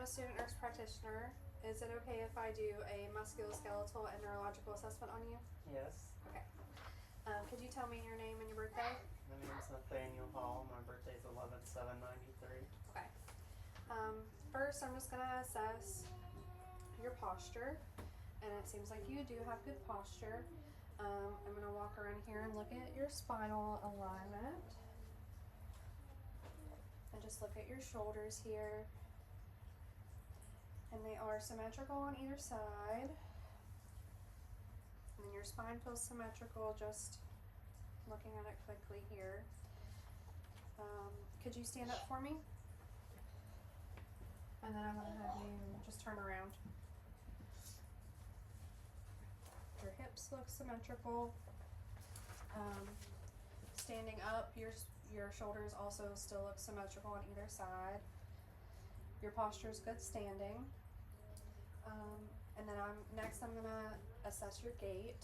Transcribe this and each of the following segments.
a student nurse practitioner. Is it okay if I do a musculoskeletal and neurological assessment on you? Yes. Okay. Could you tell me your name and your birthday? My name's Nathaniel Hall. My birthday's 11/7/93. Okay. First, I'm just going to assess your posture, and it seems like you do have good posture. I'm going to walk around here and look at your spinal alignment, and just look at your shoulders here, and they are symmetrical on either side, and then your spine feels symmetrical just looking at it quickly here. Could you stand up for me? And then I'm going to have you just turn around. Your hips look symmetrical. Standing up, your shoulders also still look symmetrical on either side. Your posture is good standing. And then I'm going to assess your gait.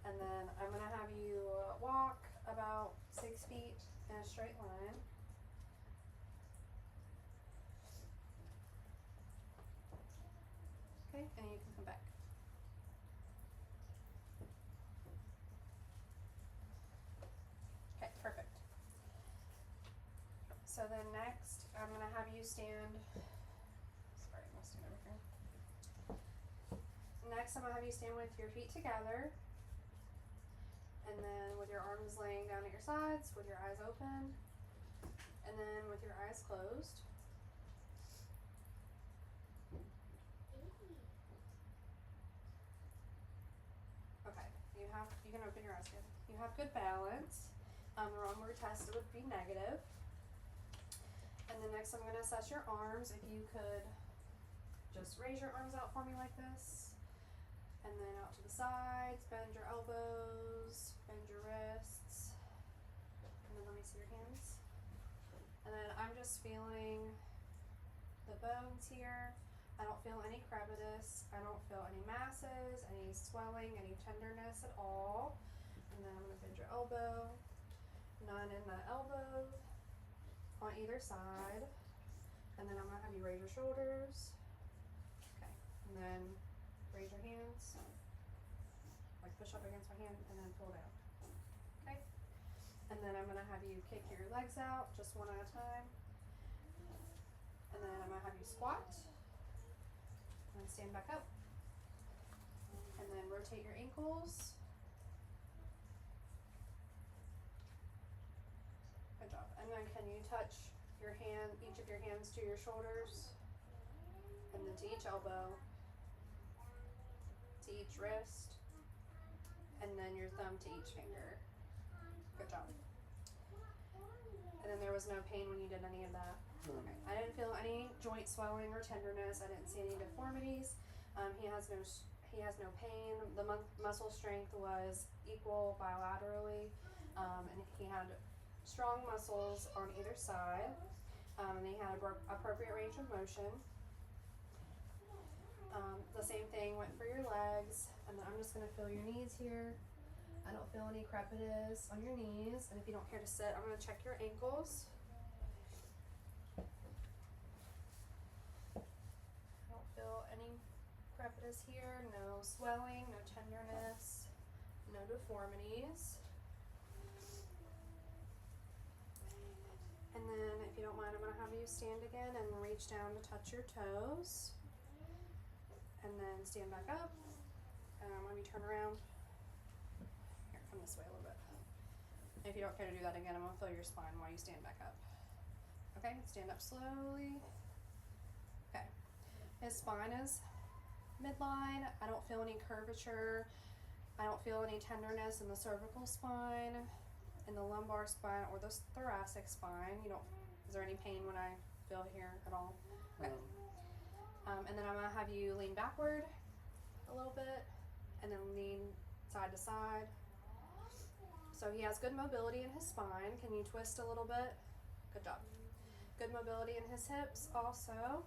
And then I'm going to have you walk about 6 feet in a straight line. Okay, and you can come back. Okay, perfect. So then next, I'm going to have you stand. Sorry, I'm going to stand over here. Next, I'm going to have you stand with your feet together. And then with your arms laying down at your sides, with your eyes open. And then with your eyes closed. Okay, you can open your eyes again. You have good balance. The wrong word test would be negative. And then next I'm going to assess your arms. If you could just raise your arms out for me like this. And then out to the sides, bend your elbows, bend your wrists. And then let me see your hands. And then I'm just feeling the bones here. I don't feel any crevitus. I don't feel any masses, any swelling, any tenderness at all. And then I'm going to bend your elbow. None in the elbow on either side. And then I'm going to have you raise your shoulders. Okay. And then raise your hands. Like push up against my hand and then pull down. Okay. And then I'm going to have you kick your legs out just one at a time. And then I'm going to have you squat. And then stand back up. And then rotate your ankles. Good job. And then can you touch your hand, each of your hands to your shoulders? And then to each elbow. To each wrist. And then your thumb to each finger. Good job. And then there was no pain when you did any of that? Okay. I didn't feel any joint swelling or tenderness. I didn't see any deformities. He has no pain. The muscle strength was equal bilaterally, and he had strong muscles on either side, and he had appropriate range of motion. The same thing went for your legs, and then I'm just going to feel your knees here. I don't feel any crepitus on your knees, and if you don't care to sit, I'm going to check your ankles. I don't feel any crepitus here, no swelling, no tenderness, no deformities. And then if you don't mind, I'm going to have you stand again and reach down to touch your toes. And then stand back up. And I'm going to turn around. Here, come this way a little bit. And if you don't care to do that again, I'm going to feel your spine while you stand back up. Okay, stand up slowly. Okay. His spine is midline. I don't feel any curvature. I don't feel any tenderness in the cervical spine, in the lumbar spine, or the thoracic spine. Is there any pain when I feel here at all? Okay. And then I'm going to have you lean backward a little bit, and then lean side to side. So he has good mobility in his spine. Can you twist a little bit? Good job. Good mobility in his hips also.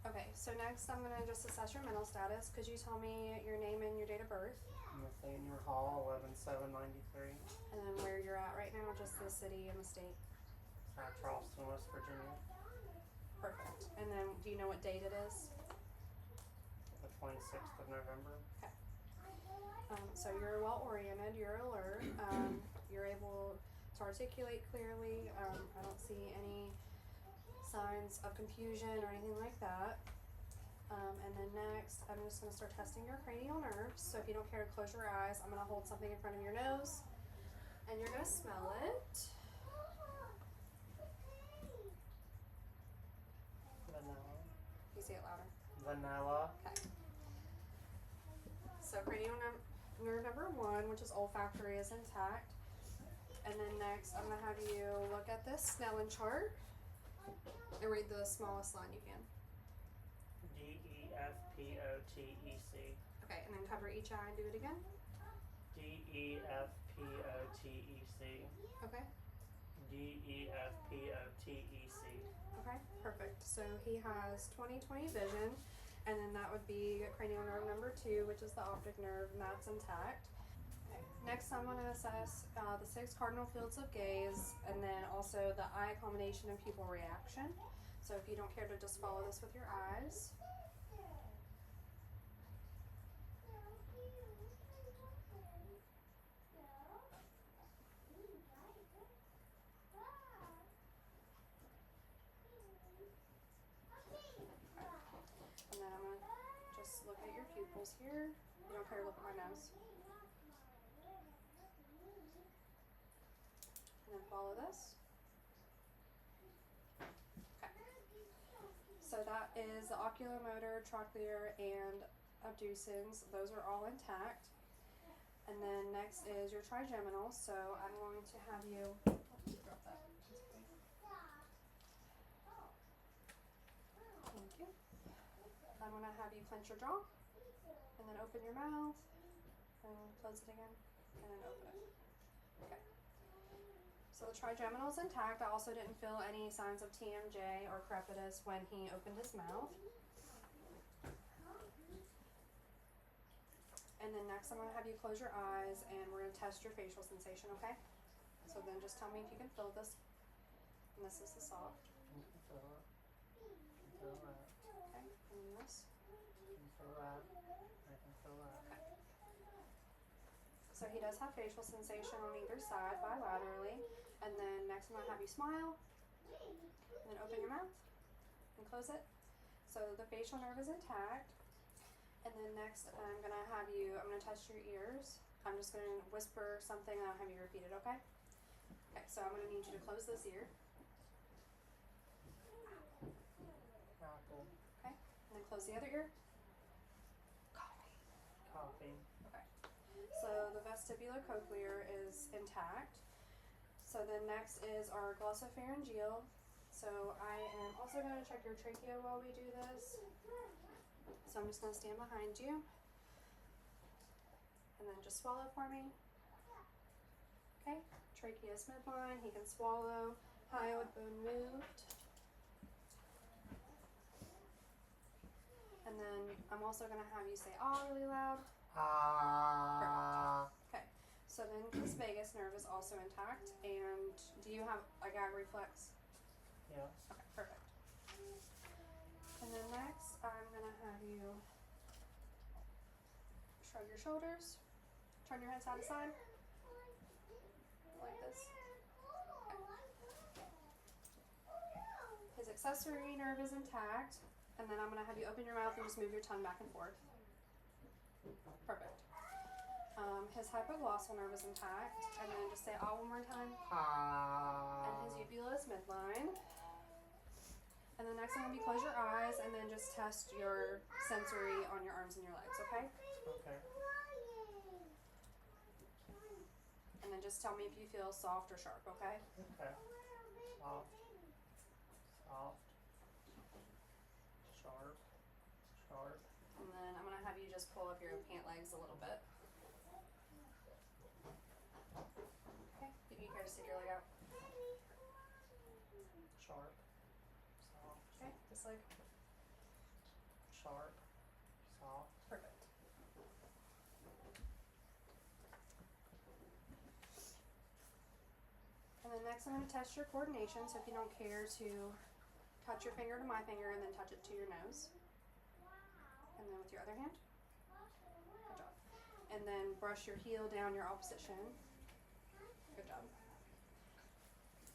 Okay, so next I'm going to just assess your mental status. Could you tell me your name and your date of birth? Nathaniel Hall, 11/7/93. And then where you're at right now, just the city and the state. At Charleston, West Virginia. Perfect. And then, do you know what date it is? The 26th of November. So you're well oriented, you're alert, you're able to articulate clearly. I don't see any signs of confusion or anything like that. And then next, I'm just going to start testing your cranial nerves. So if you don't care to close your eyes, I'm going to hold something in front of your nose, and you're going to smell it. Vanilla. You say it louder. Vanilla. Okay. So cranial nerve number 1, which is olfactory, is intact. And then next, I'm going to have you look at this Snellen chart and read the smallest line you can. DEFPOTEC. Okay, and then cover each eye and do it again. DEFPOTEC. Okay. DEFPOTEC. Okay, perfect. So he has 20/20 vision, and then that would be cranial nerve number 2, which is the optic nerve, and that's intact. Okay. Next, I'm going to assess the 6 cardinal fields of gaze, and then also the eye accommodation and pupil reaction. So if you don't care to just follow this with your eyes. And then I'm going to just look at your pupils here. You don't care to look at my nose. And then follow this. Okay. So that is the oculomotor, trochlear, and abducens. Those are all intact. And then next is your trigeminal. So I'm going to have you drop that. Thank you. I'm going to have you clench your jaw, and then open your mouth, and close it again, and then open it. Okay. So the trigeminal is intact. I also didn't feel any signs of TMJ or crepitus when he opened his mouth. And then next I'm going to have you close your eyes, and we're going to test your facial sensation, okay? So then just tell me if you can feel this. And this is the soft. I can feel it. I can feel that. Okay, and this. I can feel that. I can feel that. Okay. So he does have facial sensation on either side bilaterally. And then next I'm going to have you smile. And then open your mouth and close it. So the facial nerve is intact. And then next I'm going to test your ears. I'm just going to whisper something and I'll have you repeat it, okay? Okay, so I'm going to need you to close this ear. Apple. Okay, and then close the other ear. Coffee. Coffee. Okay, so the vestibulocochlear is intact. So then next is our glossopharyngeal. So I am also going to check your trachea while we do this. So I'm just going to stand behind you. And then just swallow for me. Okay, trachea is midline. He can swallow. Hyoid bone moved. And then I'm also going to have you say "ah" really loud. Okay, so then his vagus nerve is also intact. And do you have a gag reflex? Yes. Okay, perfect. And then next, I'm going to have you shrug your shoulders, turn your head side to side, like this. Okay. His accessory nerve is intact. And then I'm going to have you open your mouth and just move your tongue back and forth. Perfect. His hypoglossal nerve is intact. And then just say "ah" one more time. And his uvula is midline. And then next I'm going to be close your eyes and then just test your sensory on your arms and your legs, okay? Okay. And then just tell me if you feel soft or sharp, okay? Okay. Soft. Soft. Sharp. Sharp. And then I'm going to have you just pull up your pant legs a little bit. Okay, if you care to stick your leg out. Sharp. Soft. Okay, this leg. Sharp. Soft. Perfect. And then next I'm going to test your coordination, so if you don't care to touch your finger to my finger and then touch it to your nose. And then with your other hand. Good job. And then brush your heel down your opposite shin. Good job.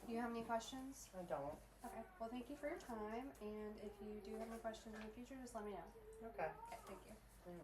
Do you have any questions? I don't. Okay, well thank you for your time, and if you do have any questions in the future, just let me know. Okay. Okay, thank you.